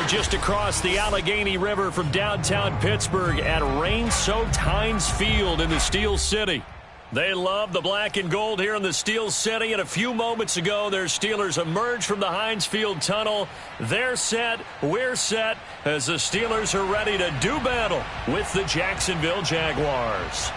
just across the Allegheny River from downtown Pittsburgh at rain-soaked Heinz Field in the Steel City. They love the black and gold here in the Steel City, and a few moments ago, their Steelers emerged from the Heinz Field tunnel. They're set, we're set, as the Steelers are ready to do battle with the Jacksonville Jaguars.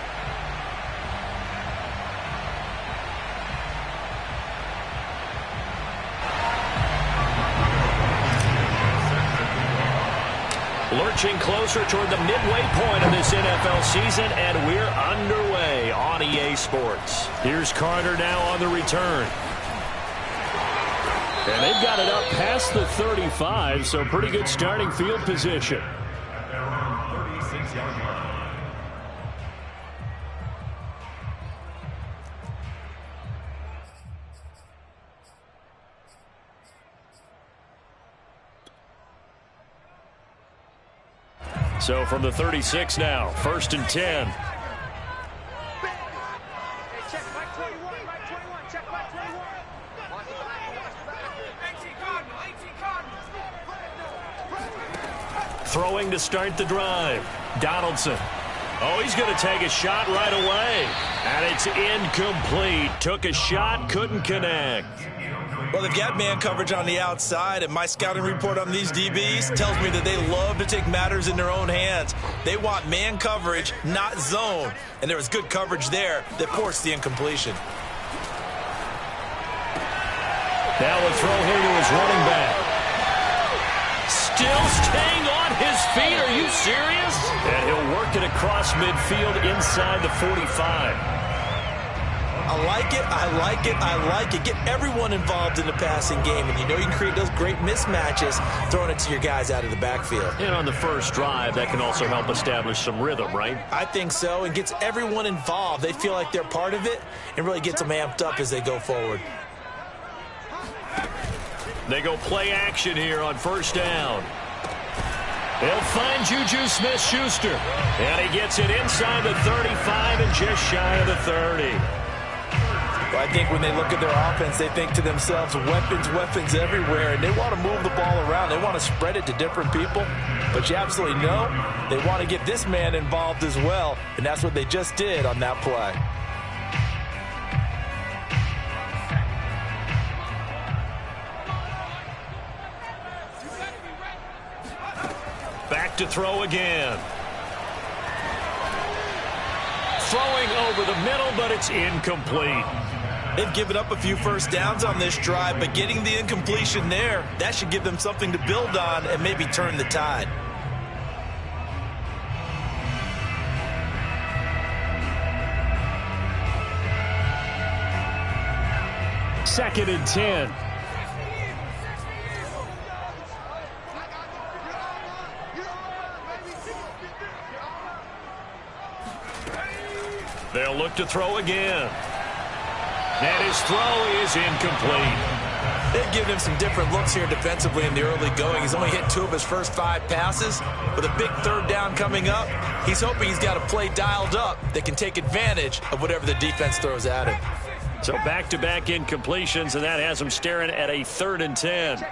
Lurching closer toward the midway point of this NFL season, and we're underway on EA Sports. Here's Carter now on the return. And they've got it up past the 35, so pretty good starting field position. So from the 36 now, 1st and 10. Throwing to start the drive. Donaldson. Oh, he's going to take a shot right away. And it's incomplete. Took a shot, couldn't connect. Well, they've got man coverage on the outside, and my scouting report on these DBs tells me that they love to take matters in their own hands. They want man coverage, not zone. And there was good coverage there that forced the incompletion. Now a throw here to his running back. Still staying on his feet. Are you serious? And he'll work it across midfield inside the 45. I like it, I like it, I like it. Get everyone involved in the passing game, and you know you can create those great mismatches throwing it to your guys out of the backfield. And on the first drive, that can also help establish some rhythm, right? I think so, and gets everyone involved. They feel like they're part of it and really gets them amped up as they go forward. They go play action here on 1st down. He'll find Juju Smith-Schuster, and he gets it inside the 35 and just shy of the 30. Well, I think when they look at their offense, they think to themselves, weapons, weapons everywhere, and they want to move the ball around. They want to spread it to different people, but you absolutely know they want to get this man involved as well, and that's what they just did on that play. Back to throw again. Throwing over the middle, but it's incomplete. They've given up a few first downs on this drive, but getting the incompletion there, that should give them something to build on and maybe turn the tide. Second and 10. They'll look to throw again. And his throw is incomplete. They've given him some different looks here defensively in the early going. He's only hit 2 of his first 5 passes. With a big 3rd down coming up, he's hoping he's got a play dialed up that can take advantage of whatever the defense throws at him. So back-to-back incompletions, and that has him staring at a 3rd and 10.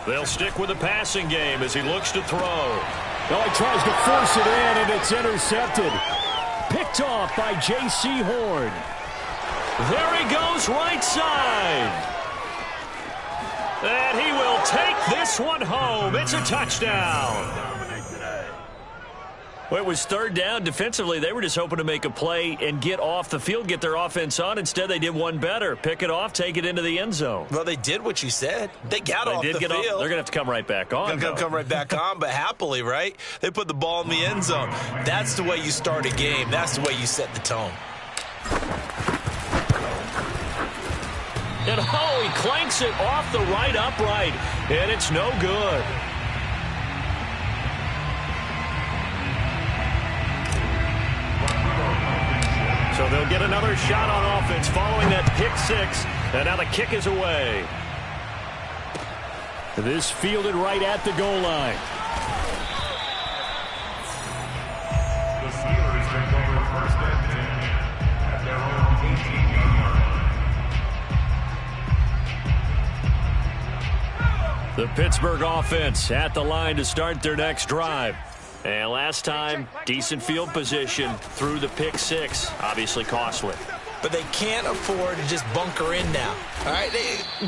They'll stick with the passing game as he looks to throw. Well, he tries to force it in, and it's intercepted. Picked off by J.C. Horn. There he goes, right side. And he will take this one home. It's a touchdown. Well, it was 3rd down. Defensively, they were just hoping to make a play and get off the field, get their offense on. Instead, they did one better. Pick it off, take it into the end zone. Well, they did what you said. They got off the field. They're going to have to come right back on. They're going to come right back on, but happily, right? They put the ball in the end zone. That's the way you start a game. That's the way you set the tone. And oh, he clanks it off the right upright, and it's no good. So they'll get another shot on offense following that pick 6, and now the kick is away. This fielded right at the goal line. The Steelers take over 1st and 10 at their own 18-yard line. The Pittsburgh offense at the line to start their next drive. And last time, decent field position through the pick six. Obviously costly. But they can't afford to just bunker in now. All right,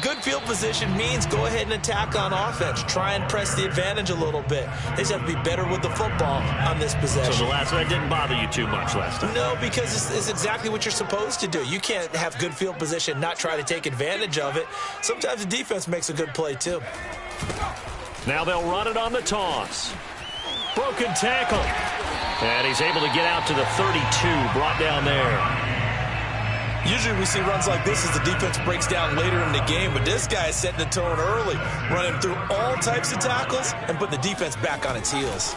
good field position means go ahead and attack on offense. Try and press the advantage a little bit. They just have to be better with the football on this possession. So the last one didn't bother you too much last time? No, because it's exactly what you're supposed to do. You can't have good field position, not try to take advantage of it. Sometimes the defense makes a good play, too. Now they'll run it on the toss. Broken tackle. And he's able to get out to the 32, brought down there. Usually we see runs like this as the defense breaks down later in the game, but this guy is setting the tone early, running through all types of tackles and putting the defense back on its heels.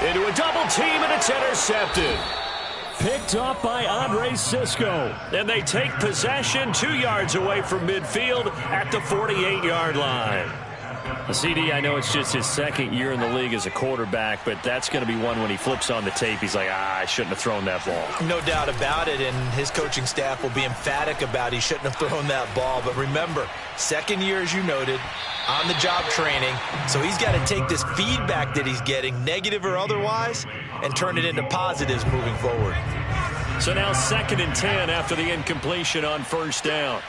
Into a double team, and it's intercepted. Picked up by Andre Cisco. And they take possession 2 yards away from midfield at the 48-yard line. CD, I know it's just his second year in the league as a quarterback, but that's going to be one when he flips on the tape. He's like, I shouldn't have thrown that ball. No doubt about it, and his coaching staff will be emphatic about he shouldn't have thrown that ball. But remember, second year, as you noted, on-the-job training, so he's got to take this feedback that he's getting, negative or otherwise, and turn it into positives moving forward. So now 2nd and 10 after the incompletion on first down.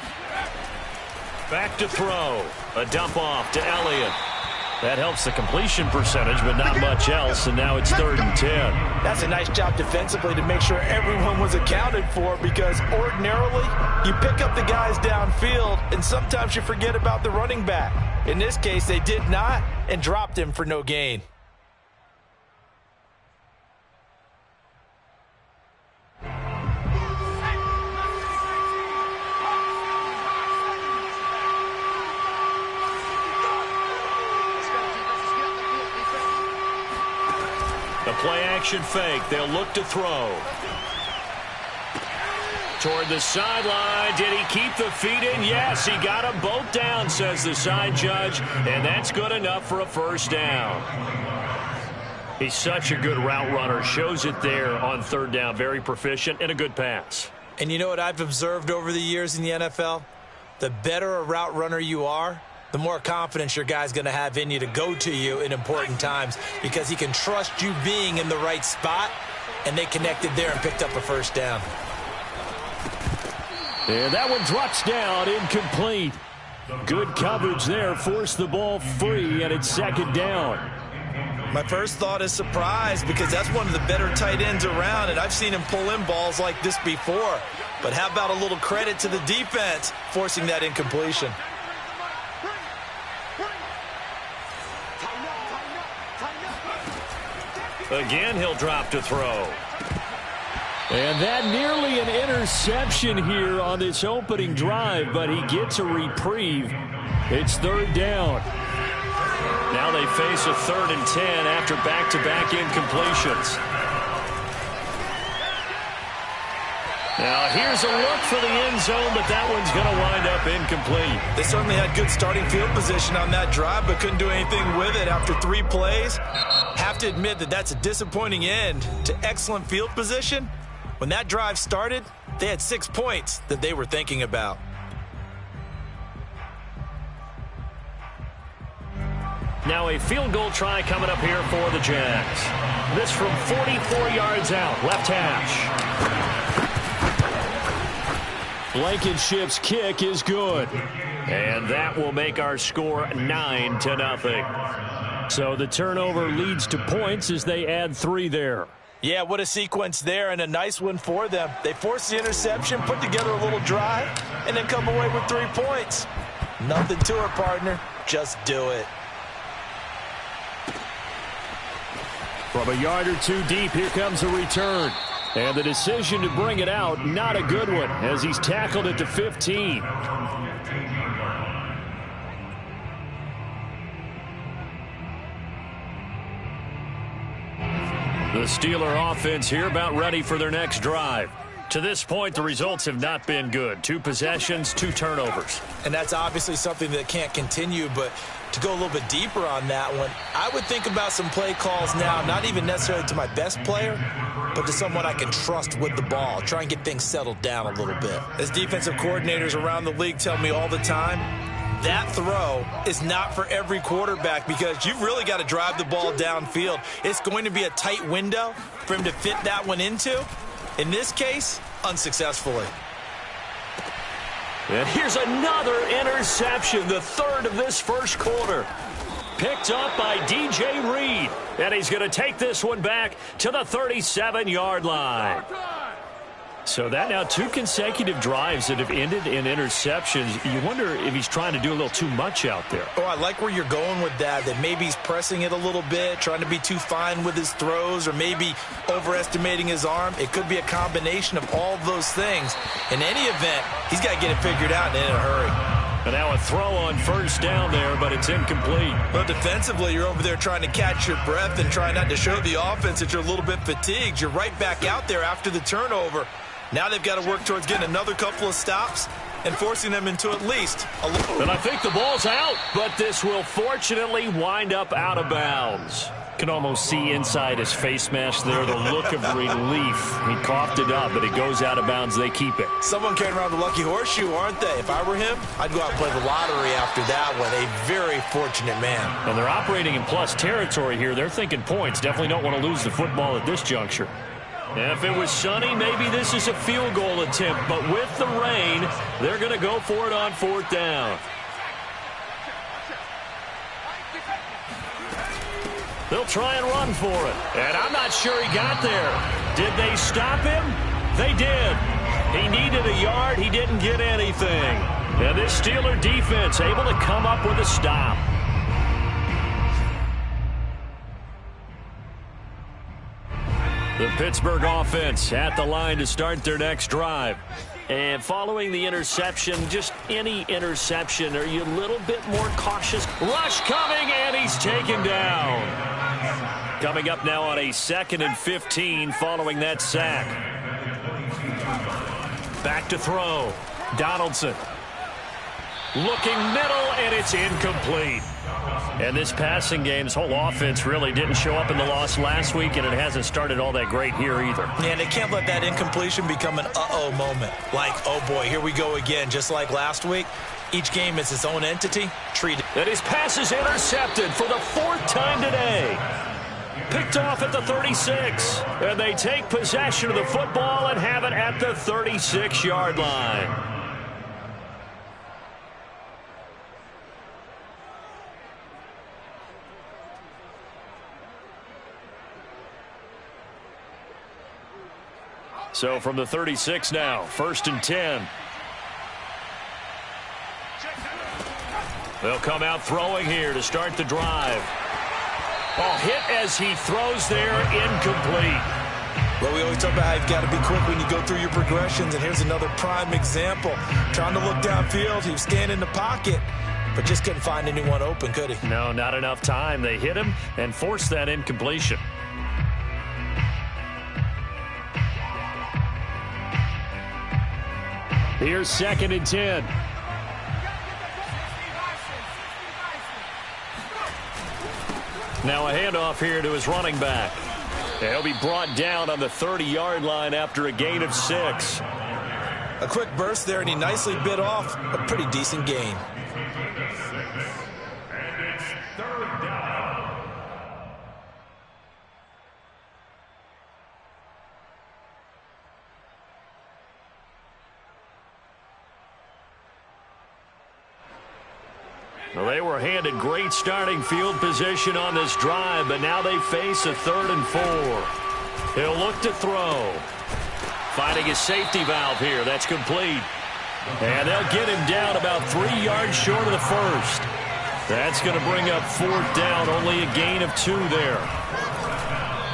Back to throw. A dump off to Elliott. That helps the completion percentage, but not much else, and now it's 3rd and 10. That's a nice job defensively to make sure everyone was accounted for, because ordinarily you pick up the guys downfield, and sometimes you forget about the running back. In this case, they did not and dropped him for no gain. The play-action fake. They'll look to throw. Toward the sideline. Did he keep the feet in? Yes, he got them both down, says the side judge, and that's good enough for a first down. He's such a good route runner. Shows it there on 3rd down. Very proficient and a good pass. And you know what I've observed over the years in the NFL? The better a route runner you are, the more confidence your guy's going to have in you to go to you in important times, because he can trust you being in the right spot, and they connected there and picked up a first down. And that one drops down, incomplete. Good coverage there, forced the ball free, and it's 2nd down. My first thought is surprise, because that's one of the better tight ends around, and I've seen him pull in balls like this before. But how about a little credit to the defense forcing that incompletion? Again, he'll drop to throw. And that nearly an interception here on this opening drive, but he gets a reprieve. It's 3rd down. Now they face a 3rd and 10 after back-to-back incompletions. Now here's a look for the end zone, but that one's going to wind up incomplete. They certainly had good starting field position on that drive, but couldn't do anything with it after 3 plays. Have to admit that that's a disappointing end to excellent field position. When that drive started, they had 6 points that they were thinking about. Now a field goal try coming up here for the Jags. This from 44 yards out, left hash. Blankenship's kick is good. And that will make our score 9-0. So the turnover leads to points as they add 3 there. Yeah, what a sequence there, and a nice one for them. They forced the interception, put together a little drive, and then come away with 3 points. Nothing to it, partner. Just do it. From a yard or 2 deep, here comes a return. And the decision to bring it out, not a good one, as he's tackled at the 15. The Steeler offense here about ready for their next drive. To this point, the results have not been good. 2 possessions, 2 turnovers. And that's obviously something that can't continue, but To go a little bit deeper on that one, I would think about some play calls now, not even necessarily to my best player, but to someone I can trust with the ball. Try and get things settled down a little bit. As defensive coordinators around the league tell me all the time, that throw is not for every quarterback because you've really got to drive the ball downfield. It's going to be a tight window for him to fit that one into. In this case, unsuccessfully. And here's another interception, the third of this first quarter. Picked up by DJ Reed. And he's going to take this one back to the 37-yard line. So that now 2 consecutive drives that have ended in interceptions. You wonder if he's trying to do a little too much out there. Oh, I like where you're going with that maybe he's pressing it a little bit, trying to be too fine with his throws, or maybe overestimating his arm. It could be a combination of all of those things. In any event, he's got to get it figured out and in a hurry. And now a throw on first down there, but it's incomplete. Well, defensively, you're over there trying to catch your breath and trying not to show the offense that you're a little bit fatigued. You're right back out there after the turnover. Now they've got to work towards getting another couple of stops and forcing them into at least a little. And I think the ball's out, but this will fortunately wind up out of bounds. Can almost see inside his face mask there, the look of relief. He coughed it up, but it goes out of bounds. They keep it. Someone carrying around the lucky horseshoe, aren't they? If I were him, I'd go out and play the lottery after that one. A very fortunate man. And they're operating in plus territory here. They're thinking points. Definitely don't want to lose the football at this juncture. If it was sunny, maybe this is a field goal attempt. But with the rain, they're going to go for it on fourth down. They'll try and run for it. And I'm not sure he got there. Did they stop him? They did. He needed a yard. He didn't get anything. And this Steeler defense able to come up with a stop. The Pittsburgh offense at the line to start their next drive. And following the interception, just any interception, are you a little bit more cautious? Rush coming, and he's taken down. Coming up now on a 2nd and 15 following that sack. Back to throw. Donaldson. Looking middle, and it's incomplete. And this passing game's whole offense really didn't show up in the loss last week, and it hasn't started all that great here either. Yeah, they can't let that incompletion become an uh-oh moment. Like, oh boy, here we go again, just like last week. Each game is its own entity. Treat it. And his pass is intercepted for the 4th time today. Picked off at the 36. And they take possession of the football and have it at the 36-yard line. So from the 36 now, 1st and 10. They'll come out throwing here to start the drive. Ball hit as he throws there, incomplete. Well, we always talk about how you've got to be quick when you go through your progressions, and here's another prime example. Trying to look downfield, he was standing in the pocket, but just couldn't find anyone open, could he? No, not enough time. They hit him and forced that incompletion. Here's 2nd and 10. Now a handoff here to his running back. He'll be brought down on the 30-yard line after a gain of 6. A quick burst there, and he nicely bit off a pretty decent gain. And it's 3rd down. Well, they were handed great starting field position on this drive, but now they face a 3rd and 4. He'll look to throw. Finding his safety valve here. That's complete. And they'll get him down about 3 yards short of the first. That's going to bring up 4th down. Only a gain of 2 there.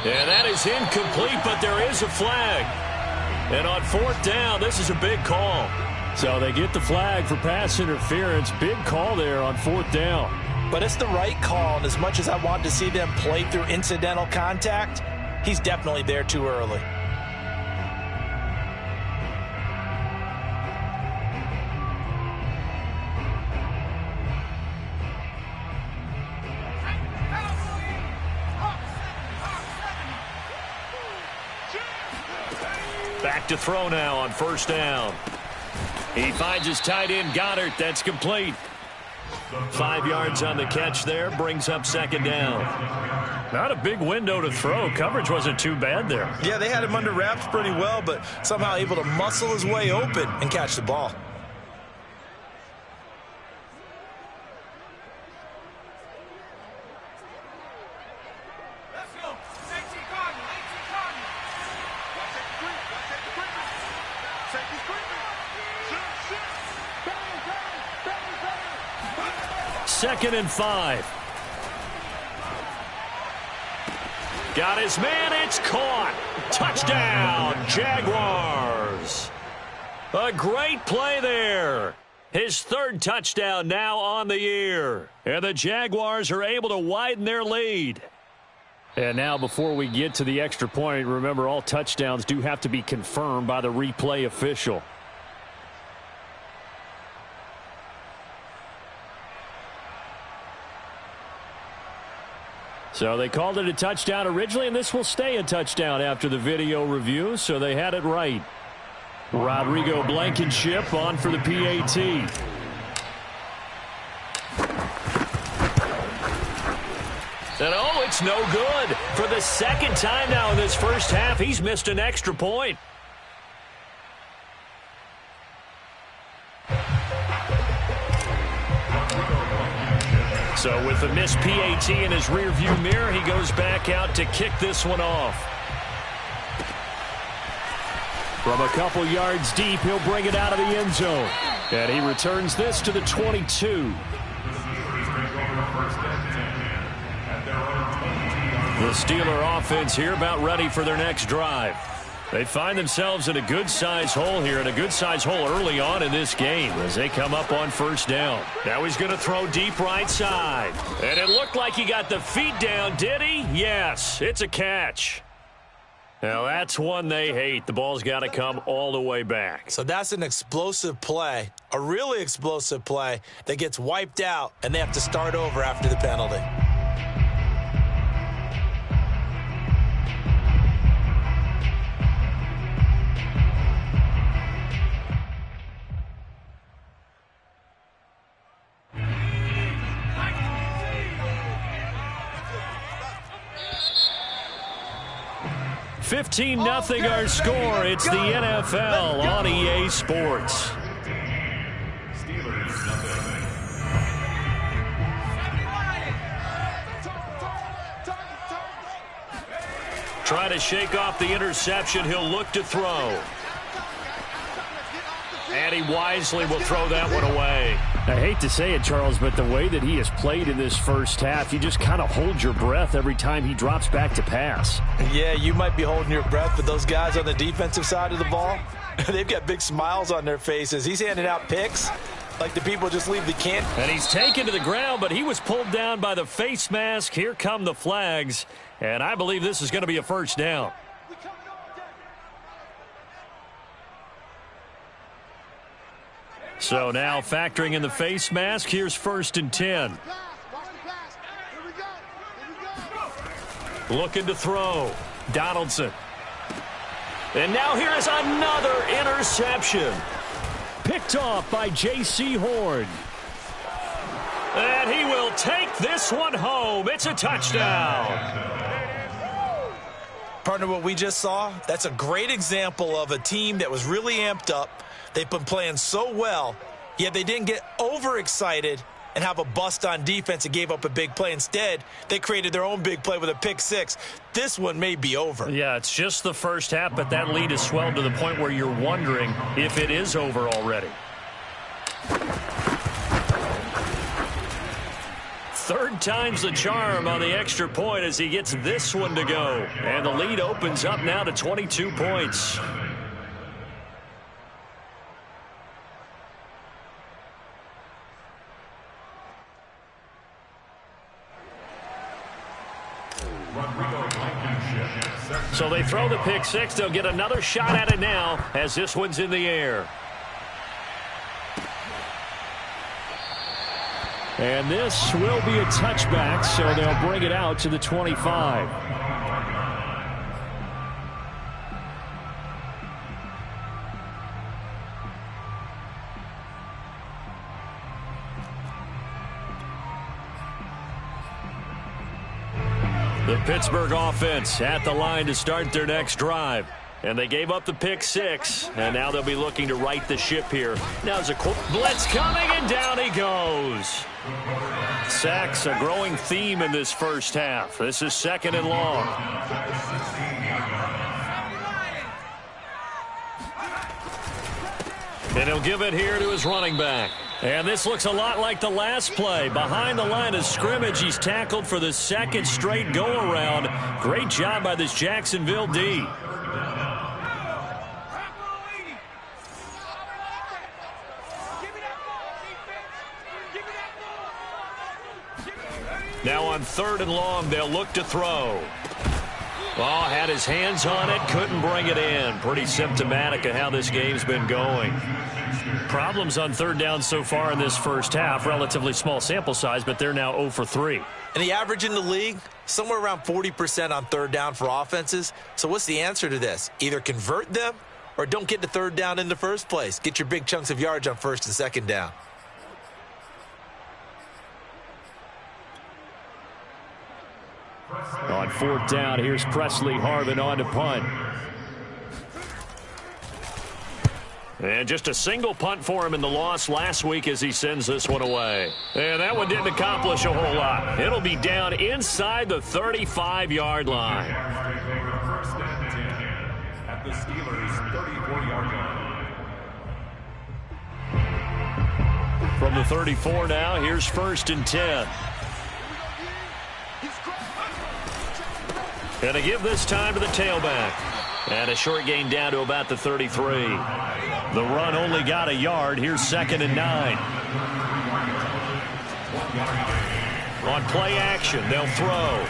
And that is incomplete, but there is a flag. And on 4th down, this is a big call. So they get the flag for pass interference. Big call there on 4th down. But it's the right call, and as much as I want to see them play through incidental contact, he's definitely there too early. Back to throw now on first down. He finds his tight end, Goddard. That's complete. 5 yards on the catch there. Brings up second down. Not a big window to throw. Coverage wasn't too bad there. Yeah, they had him under wraps pretty well, but somehow able to muscle his way open and catch the ball. Second and 5. Got his man. It's caught. Touchdown, Jaguars. A great play there. His third touchdown now on the year. And the Jaguars are able to widen their lead. And now before we get to the extra point, remember all touchdowns do have to be confirmed by the replay official. So they called it a touchdown originally, and this will stay a touchdown after the video review, so they had it right. Rodrigo Blankenship on for the PAT. And oh, it's no good. For the second time now in this first half, he's missed an extra point. So with the missed PAT in his rearview mirror, he goes back out to kick this one off. From a couple yards deep, he'll bring it out of the end zone. And he returns this to the 22. The Steeler offense here about ready for their next drive. They find themselves in a good-size hole here, and a good-size hole early on in this game as they come up on first down. Now he's going to throw deep right side. And it looked like he got the feet down, did he? Yes, it's a catch. Now that's one they hate. The ball's got to come all the way back. So that's an explosive play, a really explosive play that gets wiped out, and they have to start over after the penalty. $15-0 our score. It's the NFL on EA Sports. Try to shake off the interception. He'll look to throw. And he wisely will throw that one away. I hate to say it, Charles, but the way that he has played in this first half, you just kind of hold your breath every time he drops back to pass. Yeah, you might be holding your breath, but those guys on the defensive side of the ball, they've got big smiles on their faces. He's handing out picks like the people just leave the can. And he's taken to the ground, but he was pulled down by the face mask. Here come the flags, and I believe this is going to be a first down. So now factoring in the face mask, here's 1st and 10. Looking to throw. Donaldson. And now here is another interception. Picked off by J.C. Horn. And he will take this one home. It's a touchdown. Partner, what we just saw, that's a great example of a team that was really amped up. They've been playing so well, yet they didn't get overexcited and have a bust on defense and gave up a big play. Instead, they created their own big play with a pick six. This one may be over. Yeah, it's just the first half, but that lead has swelled to the point where you're wondering if it is over already. Third time's the charm on the extra point as he gets this one to go. And the lead opens up now to 22 points. So they throw the pick six. They'll get another shot at it now as this one's in the air. And this will be a touchback, so they'll bring it out to the 25. The Pittsburgh offense at the line to start their next drive. And they gave up the pick 6, and now they'll be looking to right the ship here. Now there's a blitz coming, and down he goes. Sacks, a growing theme in this first half. This is 2nd and long. And he'll give it here to his running back. And this looks a lot like the last play. Behind the line of scrimmage, he's tackled for the 2nd straight go-around. Great job by this Jacksonville D. Now on 3rd and long, they'll look to throw. Oh, had his hands on it, couldn't bring it in. Pretty symptomatic of how this game's been going. Problems on 3rd down so far in this first half. Relatively small sample size, but they're now 0 for 3. And the average in the league, somewhere around 40% on 3rd down for offenses. So what's the answer to this? Either convert them or don't get to 3rd down in the first place. Get your big chunks of yards on 1st and 2nd down. On 4th down, here's Presley Harvin on to punt. And just a single punt for him in the loss last week as he sends this one away. And that one didn't accomplish a whole lot. It'll be down inside the 35-yard line. First and 10 at the Steelers' 34-yard line. From the 34 now, here's 1st and 10. And to give this time to the tailback. And a short gain down to about the 33. The run only got a yard. Here's 2nd and 9. On play action, they'll throw.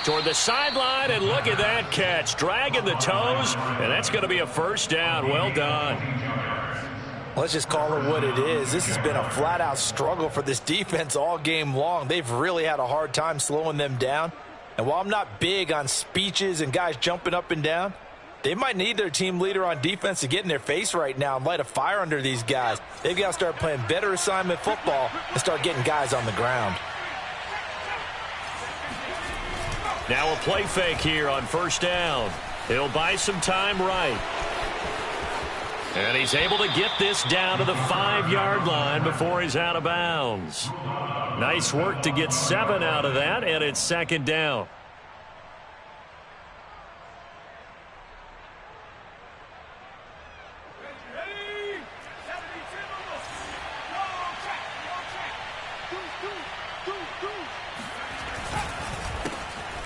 Toward the sideline, and look at that catch. Dragging the toes, and that's going to be a 1st down. Well done. Let's just call it what it is. This has been a flat-out struggle for this defense all game long. They've really had a hard time slowing them down. And while I'm not big on speeches and guys jumping up and down, they might need their team leader on defense to get in their face right now and light a fire under these guys. They've got to start playing better assignment football and start getting guys on the ground. Now a play fake here on 1st down. He'll buy some time right. And he's able to get this down to the 5-yard line before he's out of bounds. Nice work to get 7 out of that, and it's 2nd down.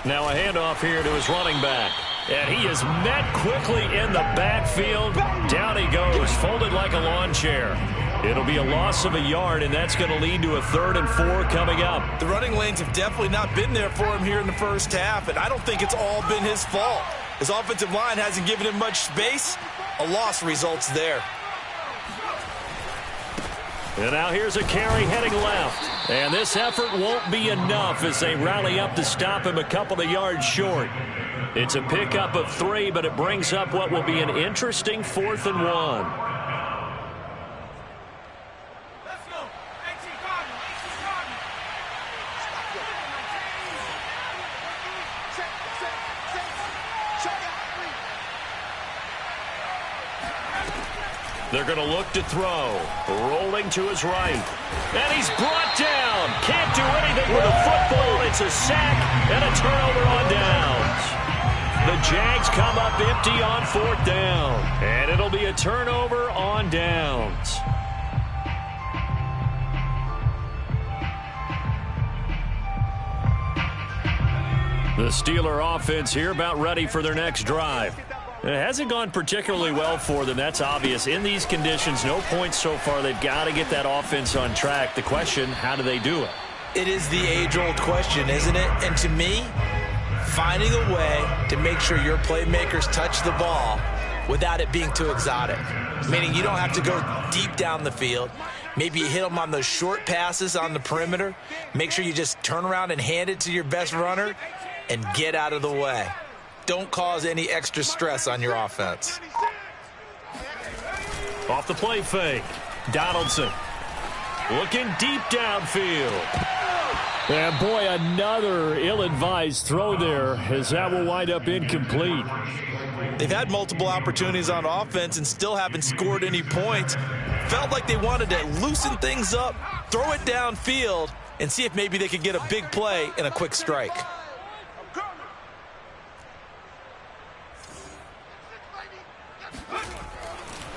Now a handoff here to his running back. And he is met quickly in the backfield. Down he goes, folded like a lawn chair. It'll be a loss of a yard, and that's going to lead to a 3rd and 4 coming up. The running lanes have definitely not been there for him here in the first half, and I don't think it's all been his fault. His offensive line hasn't given him much space. A loss results there. And now here's a carry heading left. And this effort won't be enough as they rally up to stop him a couple of yards short. It's a pickup of 3, but it brings up what will be an interesting 4th and 1. They're going to look to throw. Rolling to his right. And he's brought down. Can't do anything with a football. It's a sack and a turnover on downs. The Jags come up empty on 4th down. And it'll be a turnover on downs. The Steeler offense here about ready for their next drive. It hasn't gone particularly well for them. That's obvious. In these conditions, no points so far. They've got to get that offense on track. The question, how do they do it? It is the age-old question, isn't it? And to me, finding a way to make sure your playmakers touch the ball without it being too exotic. Meaning you don't have to go deep down the field. Maybe you hit them on those short passes on the perimeter. Make sure you just turn around and hand it to your best runner and get out of the way. Don't cause any extra stress on your offense. Off the play fake. Donaldson looking deep downfield. And boy, another ill-advised throw there, as that will wind up incomplete. They've had multiple opportunities on offense and still haven't scored any points. Felt like they wanted to loosen things up, throw it downfield, and see if maybe they could get a big play and a quick strike.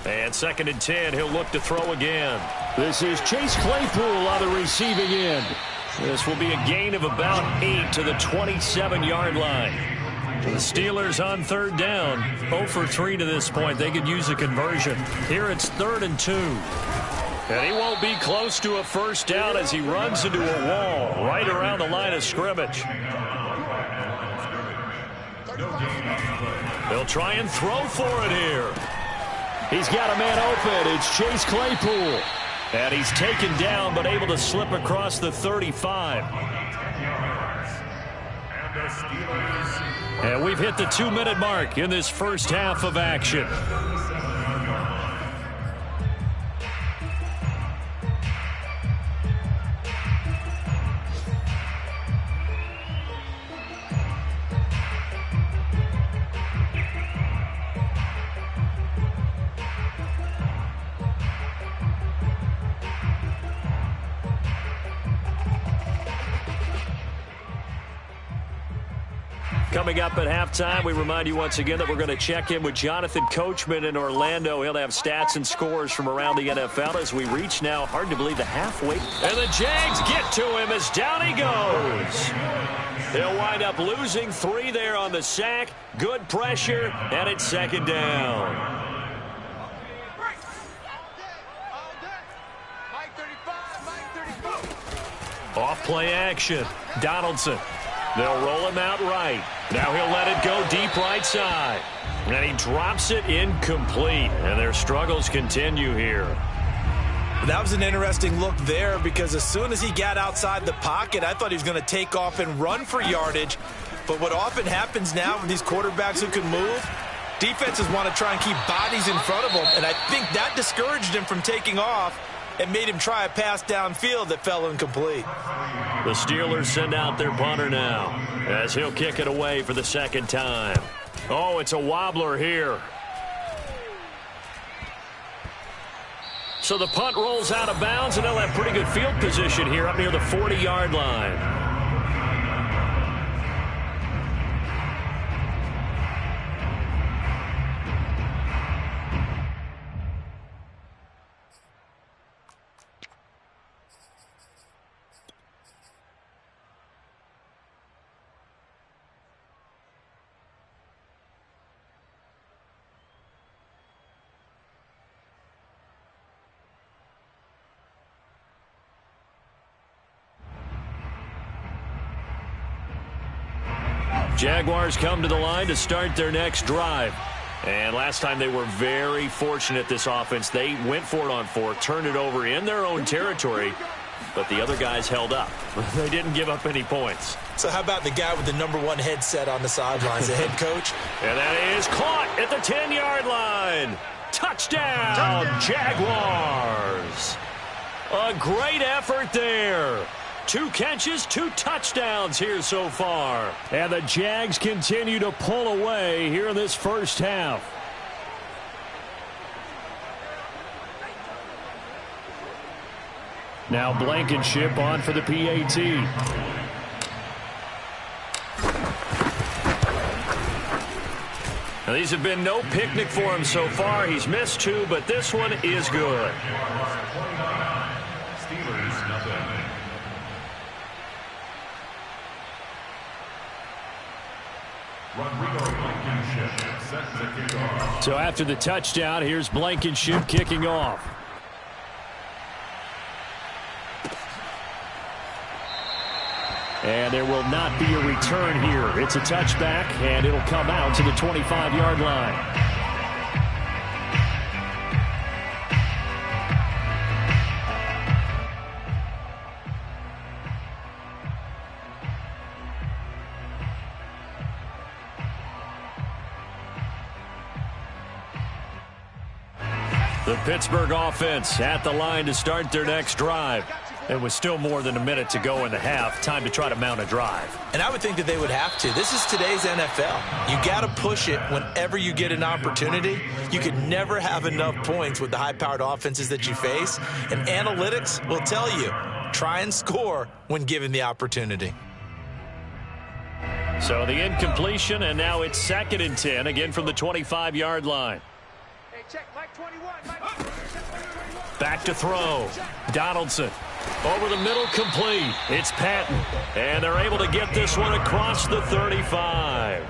And 2nd and 10, he'll look to throw again. This is Chase Claypool on the receiving end. This will be a gain of about 8 to the 27-yard line. The Steelers on 3rd down, 0 for 3 to this point. They could use a conversion. Here it's 3rd and 2. And he won't be close to a first down as he runs into a wall right around the line of scrimmage. They'll try and throw for it here. He's got a man open. It's Chase Claypool. And he's taken down but able to slip across the 35. And we've hit the 2-minute mark in this first half of action. Coming up at halftime, we remind you once again that we're going to check in with Jonathan Coachman in Orlando. He'll have stats and scores from around the NFL as we reach now, hard to believe, the halfway. And the Jags get to him as down he goes. He'll wind up losing 3 there on the sack. Good pressure, and it's 2nd down. Off play action. Donaldson. They'll roll him out right. Now he'll let it go deep right side. And he drops it incomplete. And their struggles continue here. That was an interesting look there because as soon as he got outside the pocket, I thought he was going to take off and run for yardage. But what often happens now with these quarterbacks who can move, defenses want to try and keep bodies in front of them. And I think that discouraged him from taking off and made him try a pass downfield that fell incomplete. The Steelers send out their punter now as he'll kick it away for the 2nd time. Oh, it's a wobbler here. So the punt rolls out of bounds, and they'll have pretty good field position here up near the 40-yard line. Jaguars come to the line to start their next drive. And last time they were very fortunate, this offense. They went for it on 4th, turned it over in their own territory, but the other guys held up. They didn't give up any points. So how about the guy with the #1 headset on the sidelines, the head coach? And that is caught at the 10-yard line. Touchdown, Jaguars. A great effort there. 2 catches, 2 touchdowns here so far. And the Jags continue to pull away here in this first half. Now Blankenship on for the PAT. Now these have been no picnic for him so far. He's missed 2, but this one is good. Steelers, nothing. So after the touchdown, here's Blankenship kicking off. And there will not be a return here. It's a touchback, and it'll come out to the 25-yard line. The Pittsburgh offense at the line to start their next drive. And with still more than a minute to go in the half, time to try to mount a drive. And I would think that they would have to. This is today's NFL. You got to push it whenever you get an opportunity. You could never have enough points with the high-powered offenses that you face. And analytics will tell you, try and score when given the opportunity. So the incompletion, and now it's 2nd and 10, again from the 25-yard line. Hey, check, Mike 21, Mike. Back to throw. Donaldson. Over the middle, complete. It's Patton. And they're able to get this one across the 35.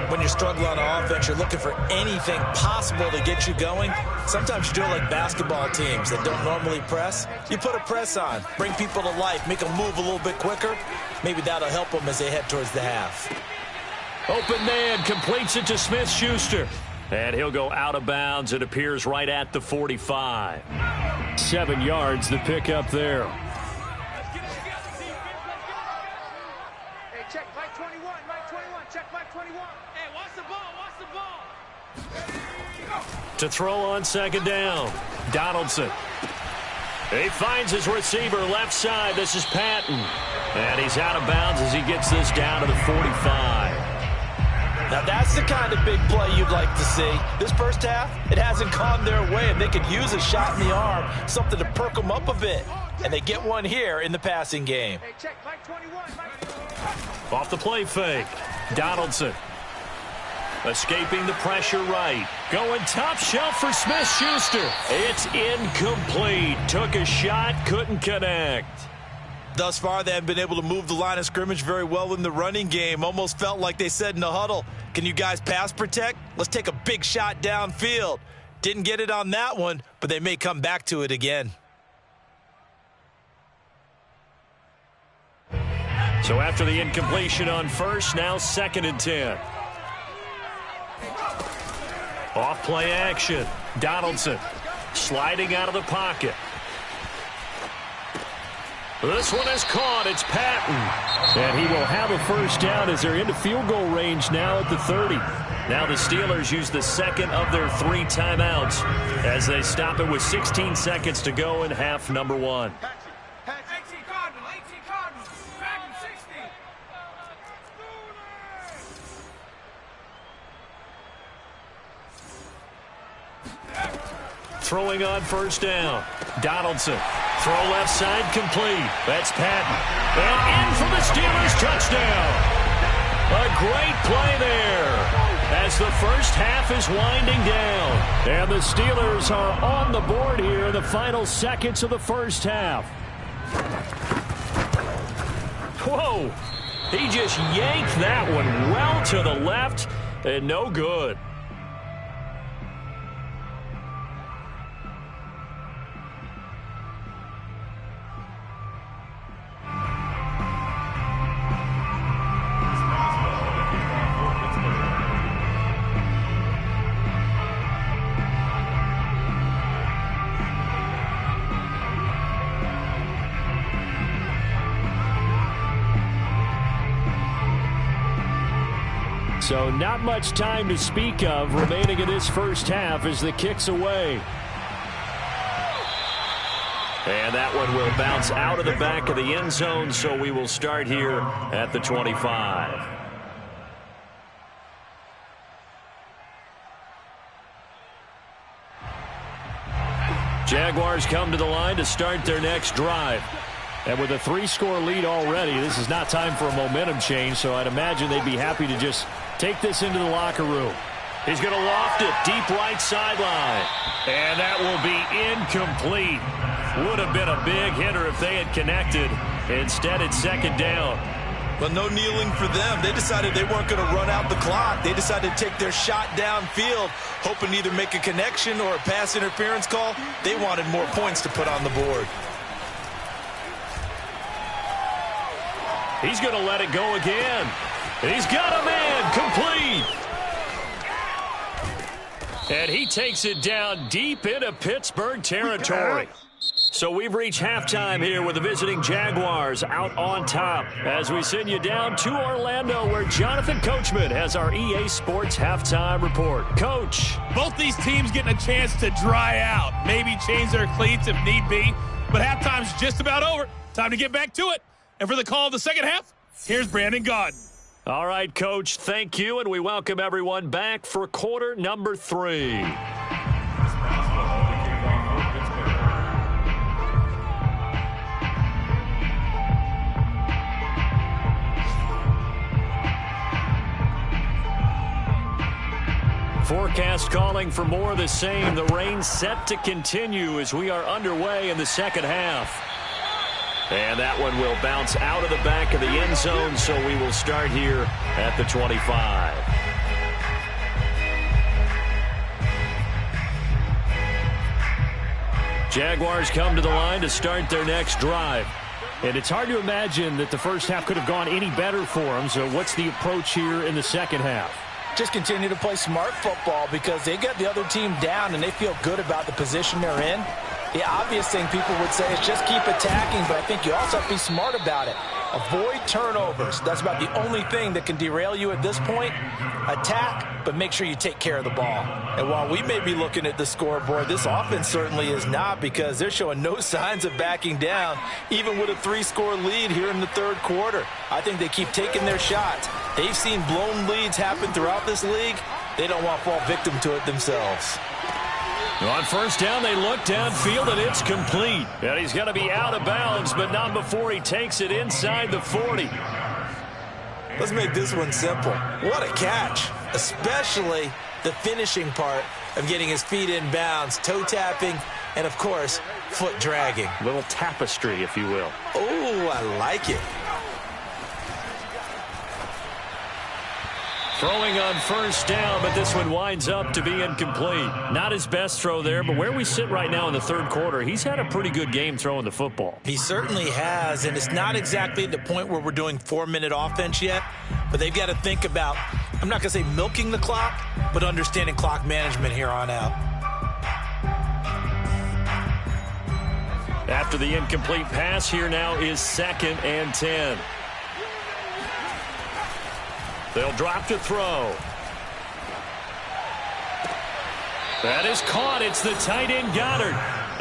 When you're struggling on offense, you're looking for anything possible to get you going. Sometimes you do it like basketball teams that don't normally press. You put a press on, bring people to life, make them move a little bit quicker. Maybe that'll help them as they head towards the half. Open man, completes it to Smith-Schuster. And he'll go out of bounds. It appears right at the 45. 7 yards, the pickup there. Hey, check, Mike 21, Mike 21, check, Mike 21. Hey, watch the ball, To throw on 2nd down. Donaldson. He finds his receiver left side. This is Patton. And he's out of bounds as he gets this down to the 45. Now that's the kind of big play you'd like to see. This first half, it hasn't gone their way, and they could use a shot in the arm, something to perk them up a bit. And they get one here in the passing game. Hey, check, Mike 21, Mike. Off the play fake. Donaldson. Escaping the pressure right. Going top shelf for Smith-Schuster. It's incomplete. Took a shot, couldn't connect. Thus far, they haven't been able to move the line of scrimmage very well in the running game. Almost felt like they said in the huddle, can you guys pass protect? Let's take a big shot downfield. Didn't get it on that one, but they may come back to it again. So after the incompletion on first, now 2nd and 10. Off play action. Donaldson sliding out of the pocket. This one is caught. It's Patton. And he will have a first down as they're into field goal range now at the 30. Now the Steelers use the 2nd of their 3 timeouts as they stop it with 16 seconds to go in half number 1. Throwing on first down. Donaldson. Throw left side complete. That's Patton. And in for the Steelers touchdown. A great play there as the first half is winding down. And the Steelers are on the board here in the final seconds of the first half. Whoa. He just yanked that one well to the left and no good. So not much time to speak of remaining in this first half as the kick's away. And that one will bounce out of the back of the end zone, so we will start here at the 25. Jaguars come to the line to start their next drive. And with a 3-score lead already, this is not time for a momentum change, so I'd imagine they'd be happy to just take this into the locker room. He's going to loft it deep right sideline. And that will be incomplete. Would have been a big hitter if they had connected. Instead, it's 2nd down. Well, no kneeling for them. They decided they weren't going to run out the clock. They decided to take their shot downfield, hoping to either make a connection or a pass interference call. They wanted more points to put on the board. He's going to let it go again. He's got a man complete. And he takes it down deep into Pittsburgh territory. So we've reached halftime here with the visiting Jaguars out on top as we send you down to Orlando where Jonathan Coachman has our EA Sports halftime report. Coach. Both these teams getting a chance to dry out, maybe change their cleats if need be, but halftime's just about over. Time to get back to it. And for the call of the second half, here's Brandon Gaudin. All right, Coach, thank you, and we welcome everyone back for quarter number 3. Forecast calling for more of the same. The rain set to continue as we are underway in the second half. And that one will bounce out of the back of the end zone, so we will start here at the 25. Jaguars come to the line to start their next drive. And it's hard to imagine that the first half could have gone any better for them. So what's the approach here in the second half? Just continue to play smart football because they got the other team down and they feel good about the position they're in. The obvious thing people would say is just keep attacking, but I think you also have to be smart about it. Avoid turnovers. That's about the only thing that can derail you at this point. Attack, but make sure you take care of the ball. And while we may be looking at the scoreboard, this offense certainly is not because they're showing no signs of backing down, even with a 3-score lead here in the third quarter. I think they keep taking their shots. They've seen blown leads happen throughout this league. They don't want to fall victim to it themselves. On first down, they look downfield, and it's complete. And he's going to be out of bounds, but not before he takes it inside the 40. Let's make this one simple. What a catch, especially the finishing part of getting his feet in bounds, toe tapping, and, of course, foot dragging. A little tapestry, if you will. Oh, I like it. Throwing on first down, but this one winds up to be incomplete. Not his best throw there, but where we sit right now in the third quarter, he's had a pretty good game throwing the football. He certainly has, and it's not exactly at the point where we're doing 4-minute offense yet, but they've got to think about, I'm not going to say milking the clock, but understanding clock management here on out. After the incomplete pass, here now is 2nd and 10. They'll drop to throw. That is caught. It's the tight end Goddard.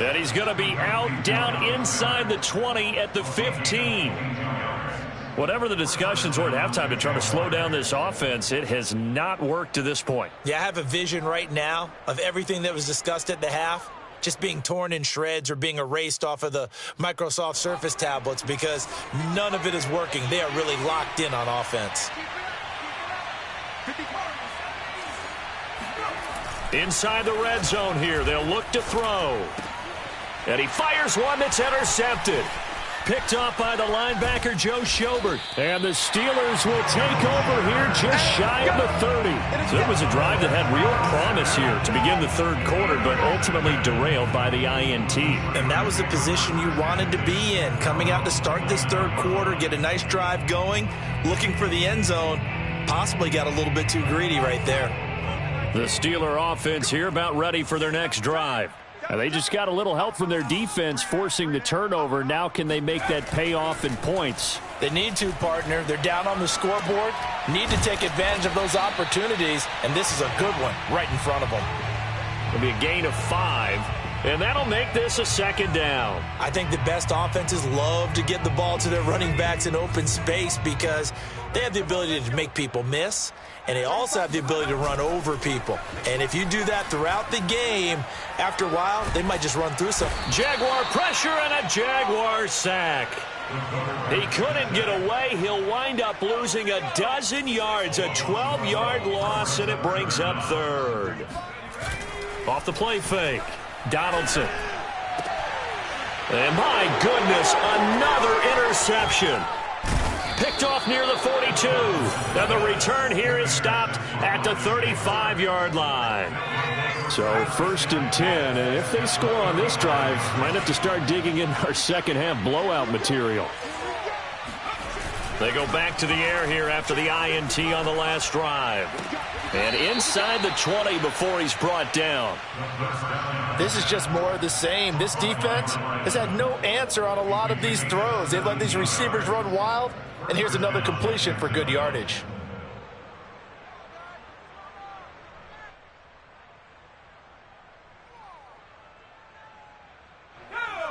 And he's going to be out down inside the 20 at the 15. Whatever the discussions were at halftime to try to slow down this offense, it has not worked to this point. Yeah, I have a vision right now of everything that was discussed at the half just being torn in shreds or being erased off of the Microsoft Surface tablets because none of it is working. They are really locked in on offense. Inside the red zone here, they'll look to throw. And he fires one that's intercepted. Picked off by the linebacker, Joe Schobert. And the Steelers will take over here just shy of the 30. So it was a drive that had real promise here to begin the third quarter, but ultimately derailed by the INT. And that was the position you wanted to be in. Coming out to start this third quarter, get a nice drive going, looking for the end zone. Possibly got a little bit too greedy right there. The Steeler offense here about ready for their next drive. And they just got a little help from their defense forcing the turnover. Now can they make that pay off in points? They need to, partner. They're down on the scoreboard. Need to take advantage of those opportunities. And this is a good one right in front of them. It'll be a gain of 5. And that'll make this a 2nd down. I think the best offenses love to get the ball to their running backs in open space because they have the ability to make people miss, and they also have the ability to run over people. And if you do that throughout the game, after a while, they might just run through some. Jaguar pressure and a Jaguar sack. He couldn't get away. He'll wind up losing a dozen yards, a 12-yard loss, and it brings up 3rd. Off the play fake. Donaldson. And my goodness, another interception. Picked off near the 42. And the return here is stopped at the 35-yard line. So 1st and 10. And if they score on this drive, might have to start digging in our second half blowout material. They go back to the air here after the INT on the last drive. And inside the 20 before he's brought down. This is just more of the same. This defense has had no answer on a lot of these throws. They've let these receivers run wild. And here's another completion for good yardage.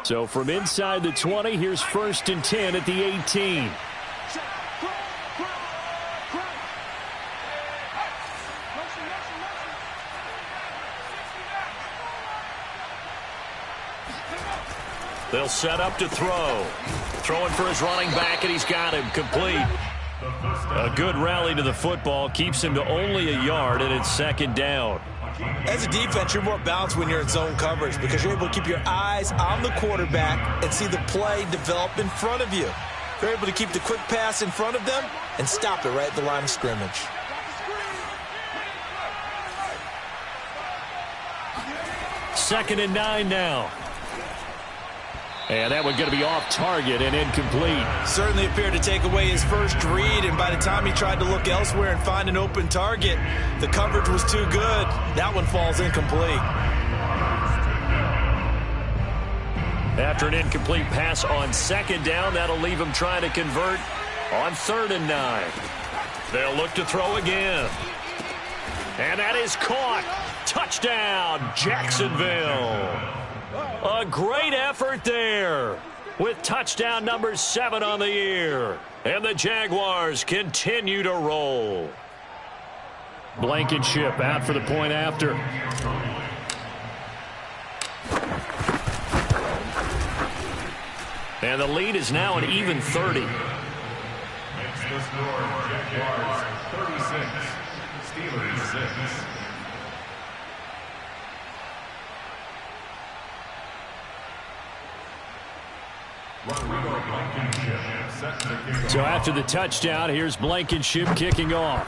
So from inside the 20, here's 1st and 10 at the 18. They'll set up to throw. Throwing for his running back, and he's got him complete. A good rally to the football keeps him to only a yard, and it's 2nd down. As a defense, you're more balanced when you're in zone coverage because you're able to keep your eyes on the quarterback and see the play develop in front of you. You're able to keep the quick pass in front of them and stop it right at the line of scrimmage. 2nd and 9 now. And that one going to be off target and incomplete. Certainly appeared to take away his first read, and by the time he tried to look elsewhere and find an open target, the coverage was too good. That one falls incomplete. After an incomplete pass on 2nd down, that'll leave him trying to convert on 3rd and 9. They'll look to throw again. And that is caught. Touchdown, Jacksonville. A great effort there with touchdown number 7 on the year. And the Jaguars continue to roll. Blankenship out for the point after. And the lead is now an even 30. Makes the score Jaguars 36, Steelers 6. So after the touchdown, here's Blankenship kicking off.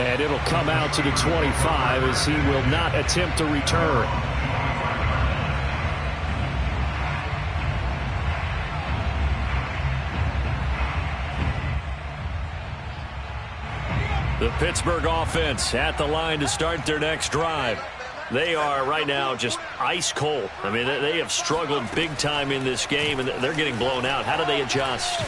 And it'll come out to the 25 as he will not attempt to return. The Pittsburgh offense at the line to start their next drive. They are right now just ice cold. I mean, they have struggled big time in this game, and they're getting blown out. How do they adjust?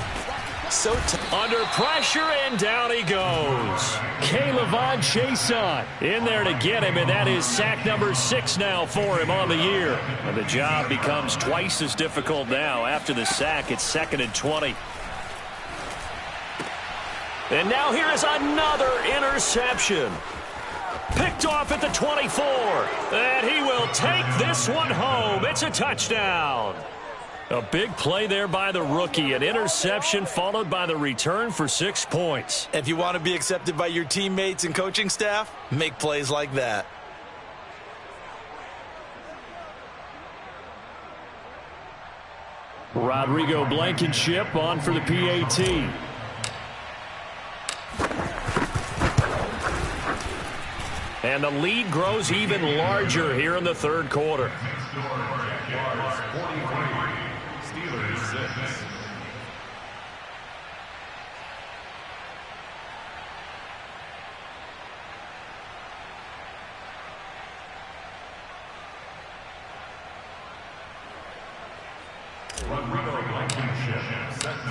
Under pressure, and down he goes. K'Lavon Chaisson in there to get him, and that is sack number 6 now for him on the year. And the job becomes twice as difficult now. After the sack, it's 2nd and 20. And now here is another interception. Picked off at the 24. And he will take this one home. It's a touchdown. A big play there by the rookie. An interception followed by the return for 6 points. If you want to be accepted by your teammates and coaching staff, make plays like that. Rodrigo Blankenship on for the PAT. And the lead grows even larger here in the 3rd quarter. Jaguars 43, Steelers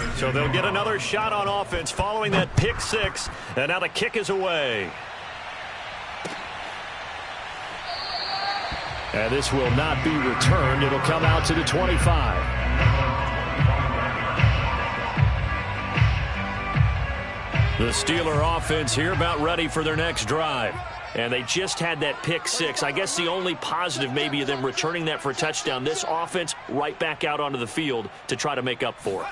6. So they'll get another shot on offense following that pick 6. And now the kick is away. And this will not be returned. It'll come out to the 25. The Steeler offense here about ready for their next drive. And they just had that pick 6. I guess the only positive maybe of them returning that for a touchdown. This offense right back out onto the field to try to make up for it.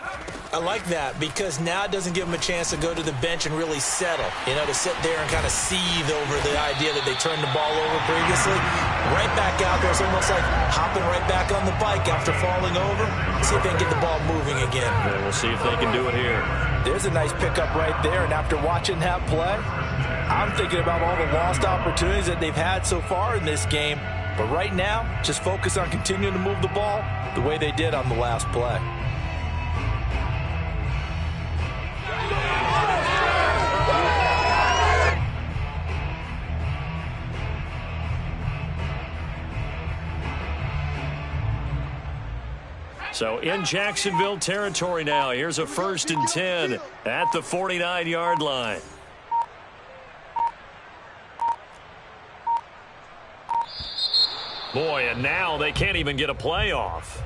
I like that because now it doesn't give them a chance to go to the bench and really settle. You know, to sit there and kind of seethe over the idea that they turned the ball over previously. Right back out there. It's almost like hopping right back on the bike after falling over. See if they can get the ball moving again. And we'll see if they can do it here. There's a nice pickup right there. And after watching that play, I'm thinking about all the lost opportunities that they've had so far in this game. But right now, just focus on continuing to move the ball the way they did on the last play. So in Jacksonville territory now. Here's a 1st and 10 at the 49-yard line. Boy, and now they can't even get a play off.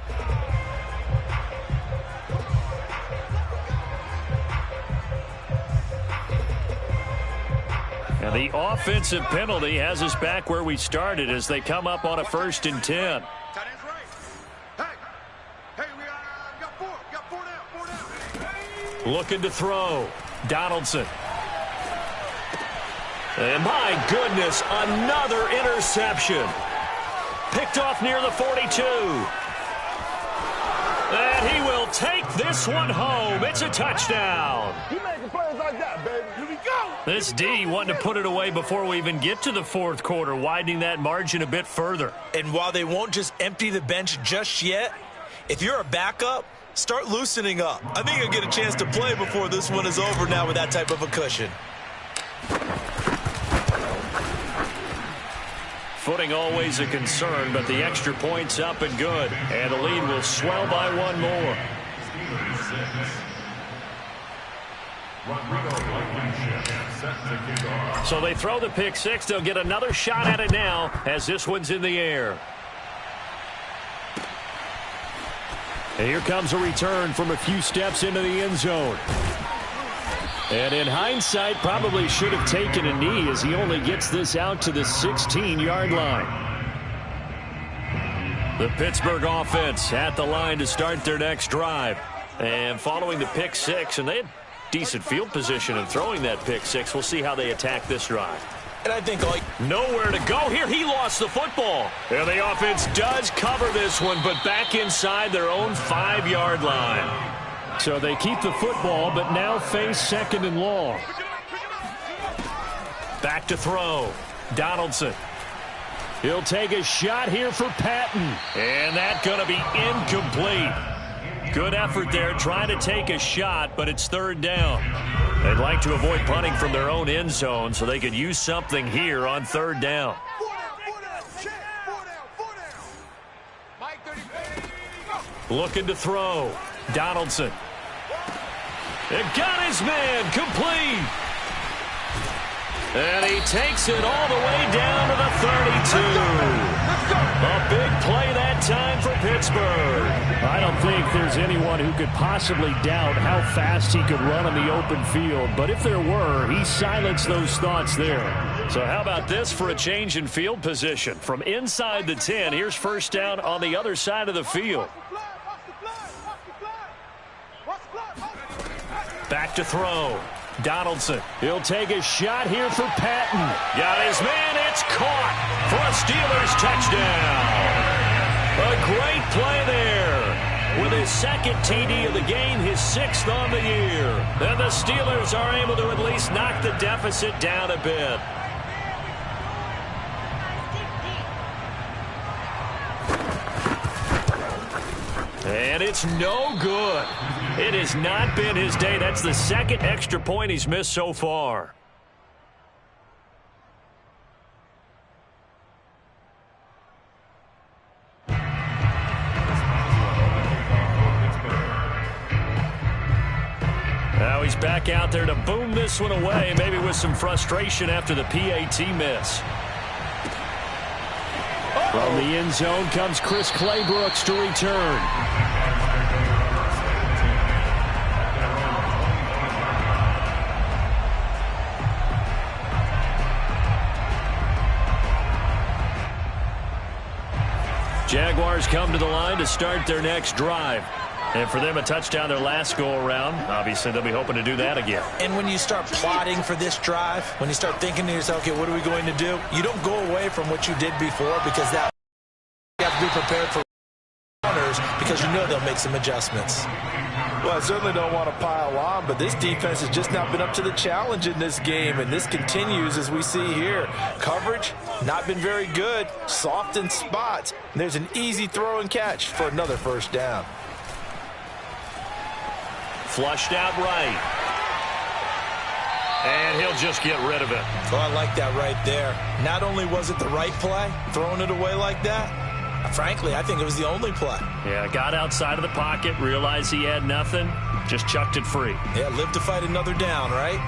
And the offensive penalty has us back where we started as they come up on a 1st and 10. Looking to throw. Donaldson. And my goodness, another interception. Picked off near the 42. And he will take this one home. It's a touchdown. You making plays like that, baby. Here we go. This D wanting to put it away before we even get to the 4th quarter, widening that margin a bit further. And while they won't just empty the bench just yet, if you're a backup, start loosening up. I think you'll get a chance to play before this one is over now with that type of a cushion. Footing always a concern, but the extra point's up and good. And the lead will swell by one more. So they throw the pick six. They'll get another shot at it now as this one's in the air. And here comes a return from a few steps into the end zone. And in hindsight, probably should have taken a knee as he only gets this out to the 16-yard line. The Pittsburgh offense at the line to start their next drive. And following the pick six, and they had decent field position in throwing that pick six. We'll see how they attack this drive. And I think nowhere to go here. He lost the football. And the offense does cover this one, but back inside their own 5-yard line. So they keep the football, but now face 2nd and long. Back to throw. Donaldson. He'll take a shot here for Patton. And that's going to be incomplete. Good effort there trying to take a shot, but it's 3rd down. They'd like to avoid punting from their own end zone so they could use something here on 3rd down. Looking to throw. Donaldson. And got his man complete. And he takes it all the way down to the 32. A big play that time for Pittsburgh. I don't think there's anyone who could possibly doubt how fast he could run on the open field. But if there were, he silenced those thoughts there. So how about this for a change in field position? From inside the 10, here's 1st down on the other side of the field. Back to throw. Donaldson. He'll take a shot here for Patton. Got his man. It's caught for a Steelers touchdown. A great play there. With his 2nd TD of the game, his 6th on the year. And the Steelers are able to at least knock the deficit down a bit. And it's no good. It has not been his day. That's the 2nd extra point he's missed so far. Now he's back out there to boom this one away, maybe with some frustration after the PAT miss. From the end zone comes Chris Claybrooks to return. Jaguars come to the line to start their next drive. And for them, a touchdown their last go-around. Obviously, they'll be hoping to do that again. And when you start plotting for this drive, when you start thinking to yourself, okay, what are we going to do? You don't go away from what you did before because that you have to be prepared for runners because you know they'll make some adjustments. Well, I certainly don't want to pile on, but this defense has just not been up to the challenge in this game, and this continues as we see here. Coverage, not been very good, soft in spots, and there's an easy throw and catch for another first down. Flushed out right. And he'll just get rid of it. Oh, I like that right there. Not only was it the right play, throwing it away like that, frankly, I think it was the only play. Yeah, got outside of the pocket, realized he had nothing, just chucked it free. Yeah, live to fight another down, right?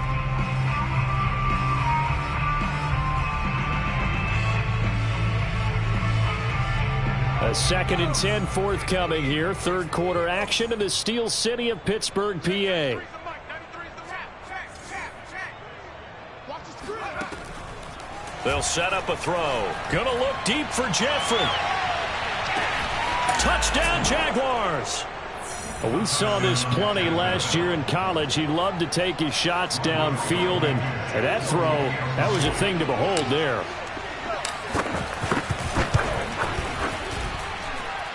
A 2nd and 10 forthcoming here. Third quarter action in the Steel City of Pittsburgh, PA. They'll set up a throw. Gonna look deep for Jeffrey. Touchdown, Jaguars. We saw this plenty last year in college. He loved to take his shots downfield, and that throw, that was a thing to behold there.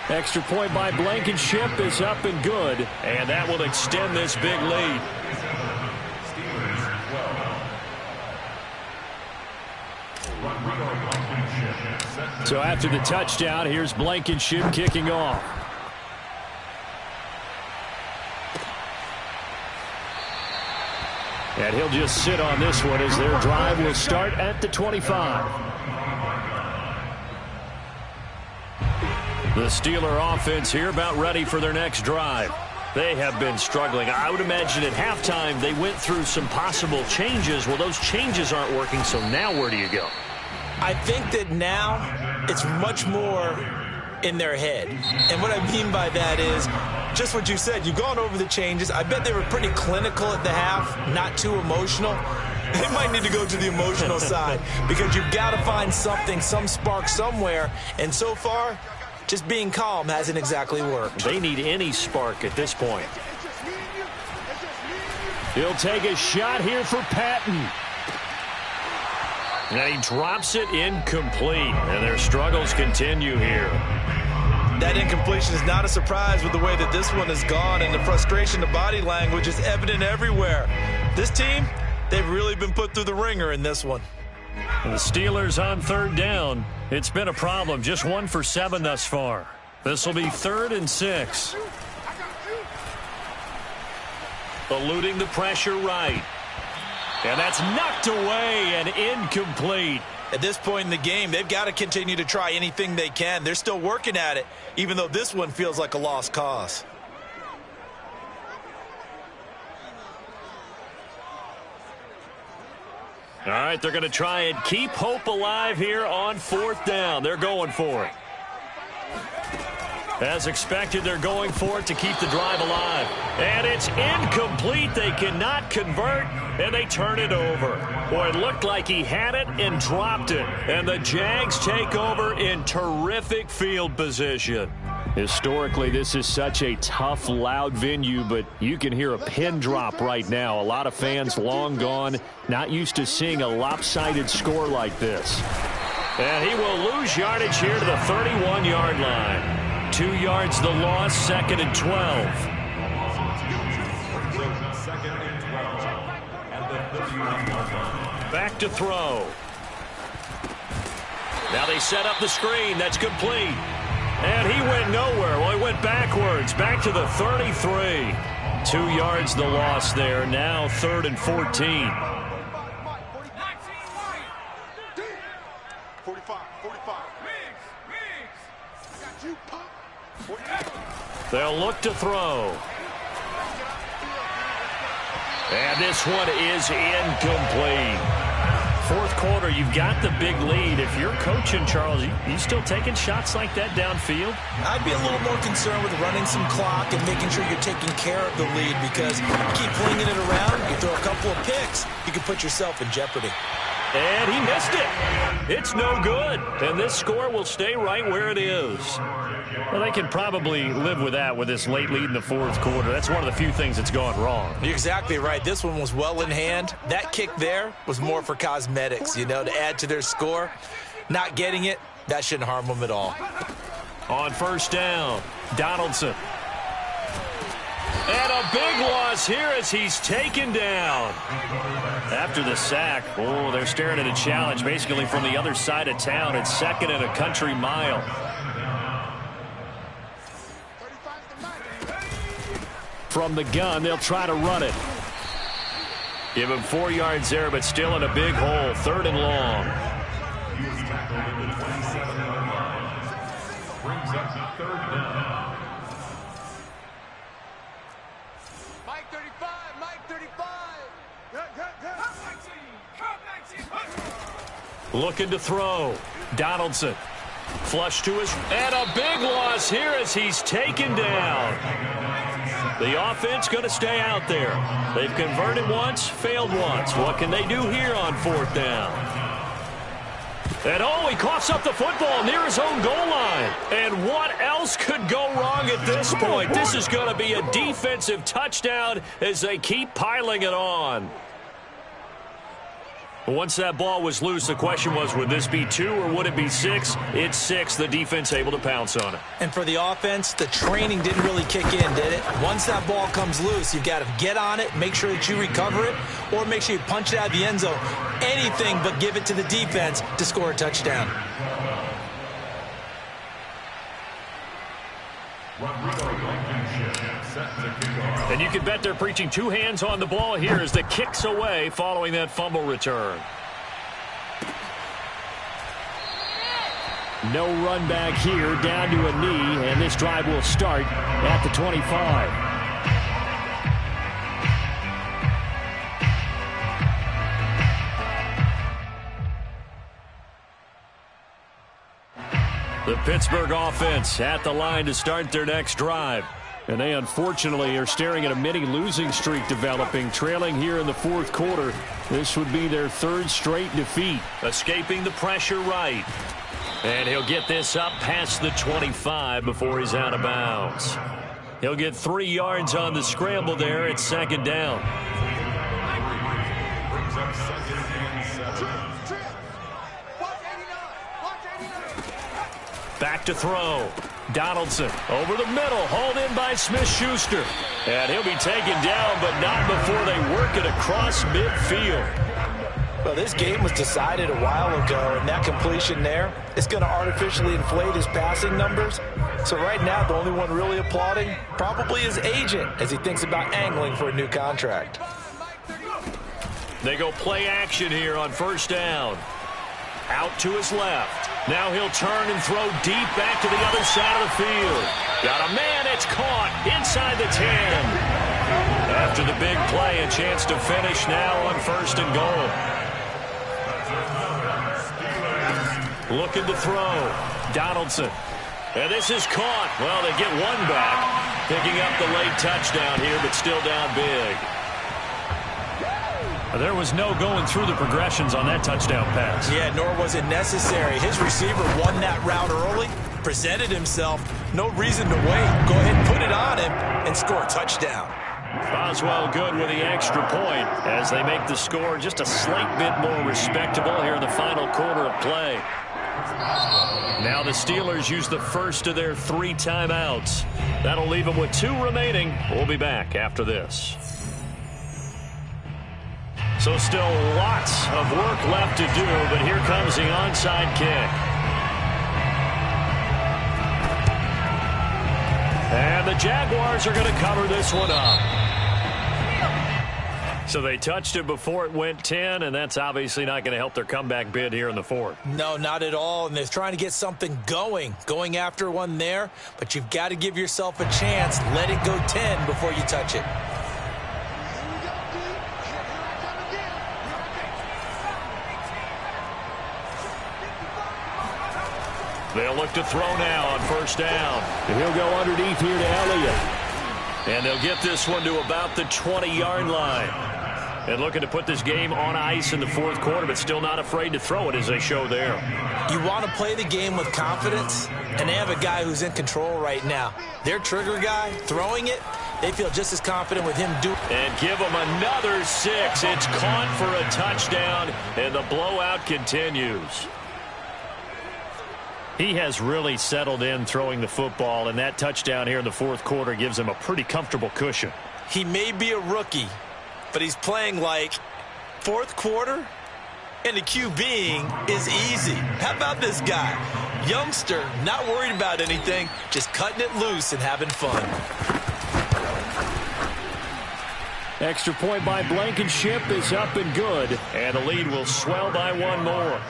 Extra point by Blankenship is up and good, and that will extend this big lead. So after the touchdown, here's Blankenship kicking off. And he'll just sit on this one as their drive will start at the 25. The Steeler offense here about ready for their next drive. They have been struggling. I would imagine at halftime they went through some possible changes. Well, those changes aren't working, so now where do you go? I think that now it's much more in their head. And what I mean by that is just what you said. You've gone over the changes. I bet they were pretty clinical at the half, not too emotional. They might need to go to the emotional side because you've got to find something, some spark somewhere. And so far, just being calm hasn't exactly worked. They need any spark at this point. He'll take a shot here for Patton. And he drops it incomplete. And their struggles continue here. That incompletion is not a surprise with the way that this one has gone, and the frustration, the body language is evident everywhere. This team, they've really been put through the ringer in this one. And the Steelers on third down. It's been a problem. Just 1 for 7 thus far. This will be 3rd and 6. Eluding the pressure right. And that's knocked away and incomplete. At this point in the game, they've got to continue to try anything they can. They're still working at it, even though this one feels like a lost cause. All right, they're going to try and keep hope alive here on 4th down. They're going for it. As expected, they're going for it to keep the drive alive. And it's incomplete. They cannot convert, and they turn it over. Boy, it looked like he had it and dropped it. And the Jags take over in terrific field position. Historically, this is such a tough, loud venue, but you can hear a pin drop right now. A lot of fans long gone, not used to seeing a lopsided score like this. And he will lose yardage here to the 31-yard line. 2 yards the loss, 2nd and 12. Back to throw. Now they set up the screen. That's complete. And he went nowhere. Well, he went backwards. Back to the 33. 2 yards the loss there. Now 3rd and 14. 45. They'll look to throw. And this one is incomplete. 4th quarter, you've got the big lead. If you're coaching, Charles, you still taking shots like that downfield? I'd be a little more concerned with running some clock and making sure you're taking care of the lead, because you keep flinging it around, you throw a couple of picks, you can put yourself in jeopardy. And he missed it. It's no good. And this score will stay right where it is. Well, they can probably live with that with this late lead in the 4th quarter. That's one of the few things that's gone wrong. You're exactly right. This one was well in hand. That kick there was more for cosmetics, to add to their score. Not getting it, that shouldn't harm them at all. On 1st down, Donaldson. And a big loss here as he's taken down. After the sack, they're staring at a challenge basically from the other side of town. It's 2nd and a country mile. From the gun, they'll try to run it. Give him 4 yards there, but still in a big hole. 3rd and long. He was tackled at the 27-yard line. Brings up the 3rd down. Mike 35, Mike 35. Looking to throw. Donaldson. Flush to his... And a big loss here as he's taken down. The offense going to stay out there. They've converted once, failed once. What can they do here on 4th down? And he coughs up the football near his own goal line. And what else could go wrong at this point? This is going to be a defensive touchdown as they keep piling it on. Once that ball was loose, the question was, would this be 2 or would it be 6? It's 6. The defense able to pounce on it. And for the offense, the training didn't really kick in, did it? Once that ball comes loose, you've got to get on it, make sure that you recover it, or make sure you punch it out of the end zone. Anything but give it to the defense to score a touchdown. And you can bet they're preaching 2 hands on the ball here as the kick's away following that fumble return. No run back here, down to a knee, and this drive will start at the 25. The Pittsburgh offense at the line to start their next drive. And they unfortunately are staring at a mini losing streak developing, trailing here in the 4th quarter. This would be their 3rd straight defeat. Escaping the pressure right. And he'll get this up past the 25 before he's out of bounds. He'll get 3 yards on the scramble there at 2nd down. Brings up 2nd and 7. Back to throw. Donaldson over the middle, hauled in by Smith-Schuster. And he'll be taken down, but not before they work it across midfield. Well, this game was decided a while ago, and that completion there is going to artificially inflate his passing numbers. So right now, the only one really applauding probably his agent as he thinks about angling for a new contract. They go play action here on 1st down. Out to his left. Now he'll turn and throw deep back to the other side of the field. Got a man, it's caught inside the 10. After the big play, a chance to finish now on 1st and goal. Looking to throw. Donaldson. And this is caught. Well, they get one back. Picking up the late touchdown here, but still down big. There was no going through the progressions on that touchdown pass. Yeah, nor was it necessary. His receiver won that route early, presented himself. No reason to wait. Go ahead and put it on him and score a touchdown. Boswell good with the extra point as they make the score just a slight bit more respectable here in the final quarter of play. Now the Steelers use the first of their 3 timeouts. That'll leave them with 2 remaining. We'll be back after this. So still lots of work left to do, but here comes the onside kick. And the Jaguars are going to cover this one up. So they touched it before it went 10, and that's obviously not going to help their comeback bid here in the 4th. No, not at all, and they're trying to get something going after one there, but you've got to give yourself a chance. Let it go 10 before you touch it. They'll look to throw now on 1st down. And he'll go underneath here to Elliott. And they'll get this one to about the 20-yard line. And looking to put this game on ice in the 4th quarter, but still not afraid to throw it as they show there. You want to play the game with confidence, and they have a guy who's in control right now. Their trigger guy, throwing it, they feel just as confident with him doing it. And give him another 6. It's caught for a touchdown, and the blowout continues. He has really settled in throwing the football, and that touchdown here in the fourth quarter gives him a pretty comfortable cushion. He may be a rookie, but he's playing like fourth quarter, and the QBing is easy. How about this guy? Youngster, not worried about anything, just cutting it loose and having fun. Extra point by Blankenship is up and good, and the lead will swell by one more.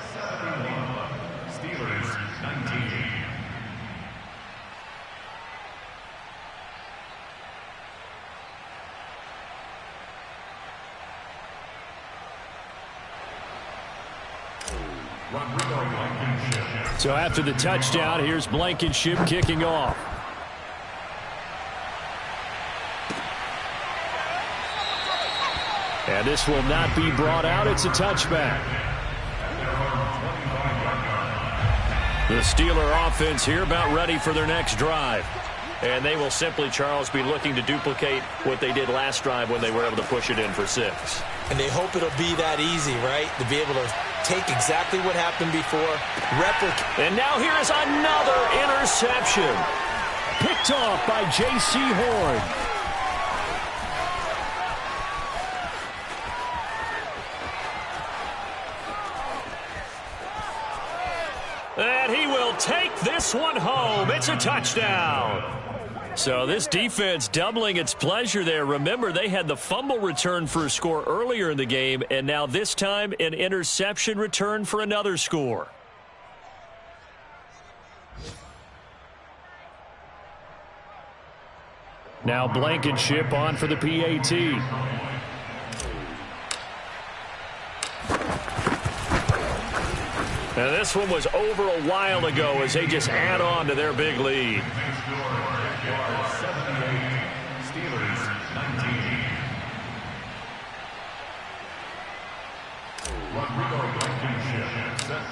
Steelers 19. So after the touchdown, here's Blankenship kicking off. And this will not be brought out. It's a touchback. The Steeler offense here about ready for their next drive. And they will simply, Charles, be looking to duplicate what they did last drive when they were able to push it in for 6. And they hope it'll be that easy, right? To be able to take exactly what happened before, replicate. And now here is another interception. Picked off by J.C. Horn. And he will take this one home. It's a touchdown. So this defense doubling its pleasure there. Remember, they had the fumble return for a score earlier in the game, and now this time an interception return for another score. Now Blankenship on for the PAT. And this one was over a while ago as they just add on to their big lead.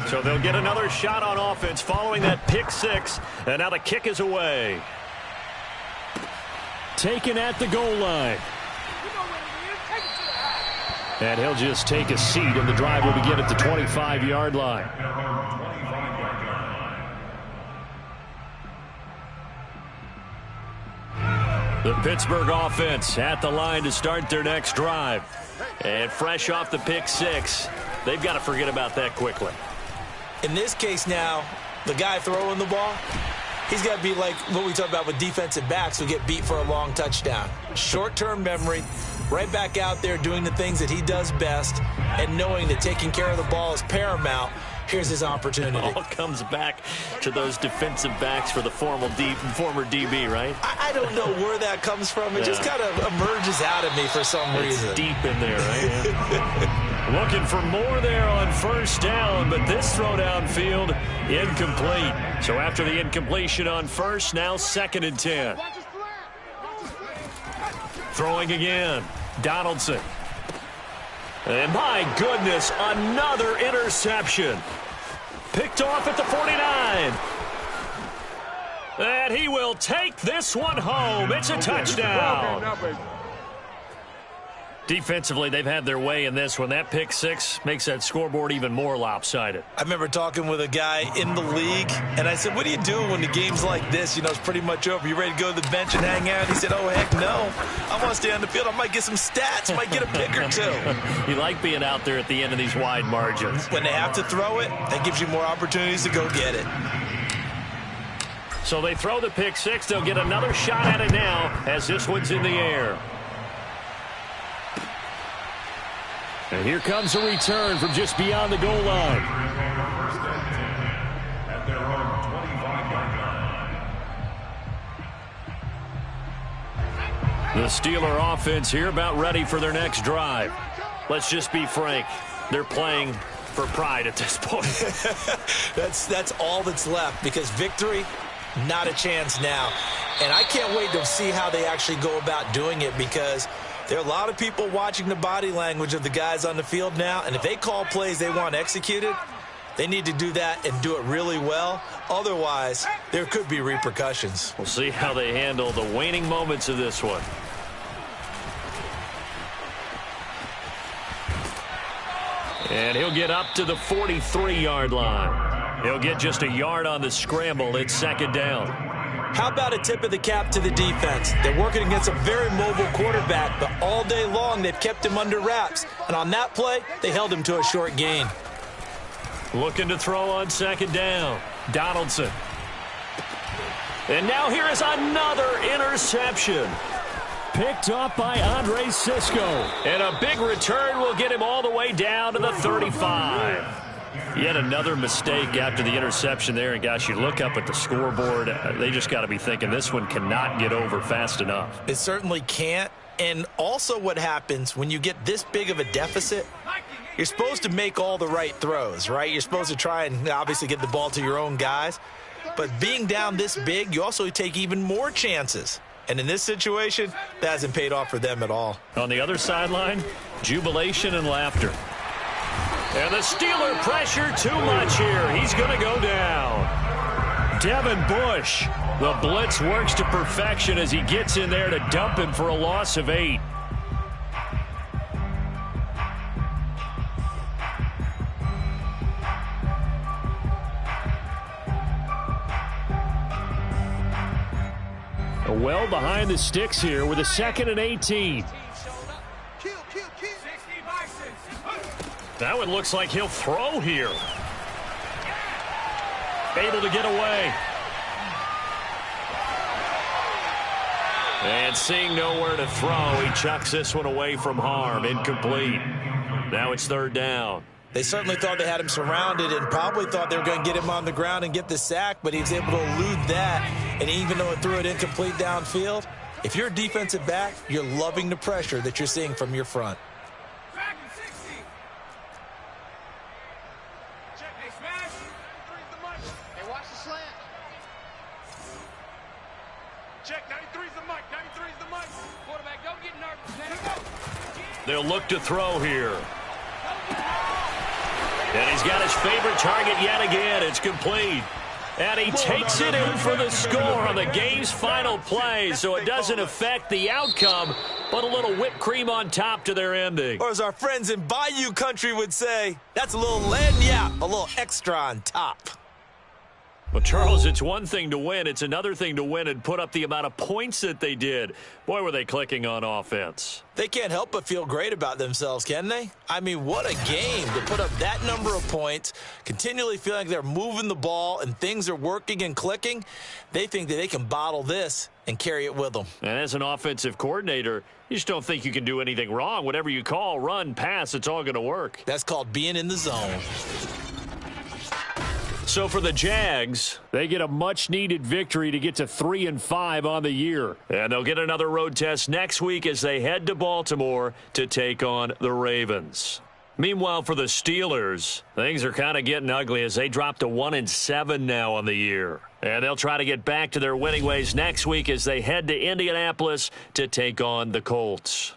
So they'll get another shot on offense following that pick 6. And now the kick is away. Taken at the goal line. And he'll just take a seat, and the drive will begin at the 25-yard line. The Pittsburgh offense at the line to start their next drive. And fresh off the pick 6, they've got to forget about that quickly. In this case now, the guy throwing the ball, he's got to be like what we talk about with defensive backs who get beat for a long touchdown. Short-term memory, right back out there doing the things that he does best, and knowing that taking care of the ball is paramount. Here's his opportunity. It all comes back to those defensive backs for the former DB, right? I don't know where that comes from. It just kind of emerges out of me for some reason. It's deep in there, right? Looking for more there on first down, but this throw downfield incomplete. So after the incompletion on first, now 2nd and 10. Throwing again, Donaldson. And my goodness, another interception. Picked off at the 49. And he will take this one home. It's a touchdown. Defensively, they've had their way in this one. That pick 6 makes that scoreboard even more lopsided. I remember talking with a guy in the league, and I said, what do you do when the game's like this? You know, it's pretty much over. You ready to go to the bench and hang out? He said, oh, heck no. I want to stay on the field. I might get some stats. Might get a pick or two. You like being out there at the end of these wide margins. When they have to throw it, that gives you more opportunities to go get it. So they throw the pick 6. They'll get another shot at it now as this one's in the air. And here comes a return from just beyond the goal line. At their own 25-yard line. The Steeler offense here about ready for their next drive. Let's just be frank. They're playing for pride at this point. That's all that's left, because victory, not a chance now. And I can't wait to see how they actually go about doing it, because there are a lot of people watching the body language of the guys on the field now, and if they call plays they want executed, they need to do that and do it really well. Otherwise, there could be repercussions. We'll see how they handle the waning moments of this one. And he'll get up to the 43-yard line. He'll get just a yard on the scramble. It's second down. How about a tip of the cap to the defense? They're working against a very mobile quarterback, but all day long they've kept him under wraps. And on that play, they held him to a short gain. Looking to throw on second down. Donaldson. And now here is another interception. Picked up by Andre Sisco. And a big return will get him all the way down to the 35. Yet another mistake after the interception there. And, gosh, you look up at the scoreboard. They just got to be thinking this one cannot get over fast enough. It certainly can't. And also what happens when you get this big of a deficit, you're supposed to make all the right throws, right? You're supposed to try and obviously get the ball to your own guys. But being down this big, you also take even more chances. And in this situation, that hasn't paid off for them at all. On the other sideline, jubilation and laughter. And the Steeler pressure too much here. He's going to go down. Devin Bush. The blitz works to perfection as he gets in there to dump him for a loss of 8. Well behind the sticks here with a 2nd and 18. That one looks like he'll throw here. Able to get away. And seeing nowhere to throw, he chucks this one away from harm. Incomplete. Now it's 3rd down. They certainly thought they had him surrounded and probably thought they were going to get him on the ground and get the sack, but he was able to elude that. And even though it threw it incomplete downfield, if you're a defensive back, you're loving the pressure that you're seeing from your front. They'll look to throw here. And he's got his favorite target yet again. It's complete. And he takes it in for the score on the game's final play. So it doesn't affect the outcome, but a little whipped cream on top to their ending. Or as our friends in Bayou Country would say, that's a little lagniappe, a little extra on top. Well, Charles, it's one thing to win. It's another thing to win and put up the amount of points that they did. Boy, were they clicking on offense. They can't help but feel great about themselves, can they? I mean, what a game to put up that number of points, continually feeling like they're moving the ball and things are working and clicking. They think that they can bottle this and carry it with them. And as an offensive coordinator, you just don't think you can do anything wrong. Whatever you call, run, pass, it's all going to work. That's called being in the zone. So for the Jags, they get a much-needed victory to get to 3-5 on the year. And they'll get another road test next week as they head to Baltimore to take on the Ravens. Meanwhile, for the Steelers, things are kind of getting ugly as they drop to 1-7 now on the year. And they'll try to get back to their winning ways next week as they head to Indianapolis to take on the Colts.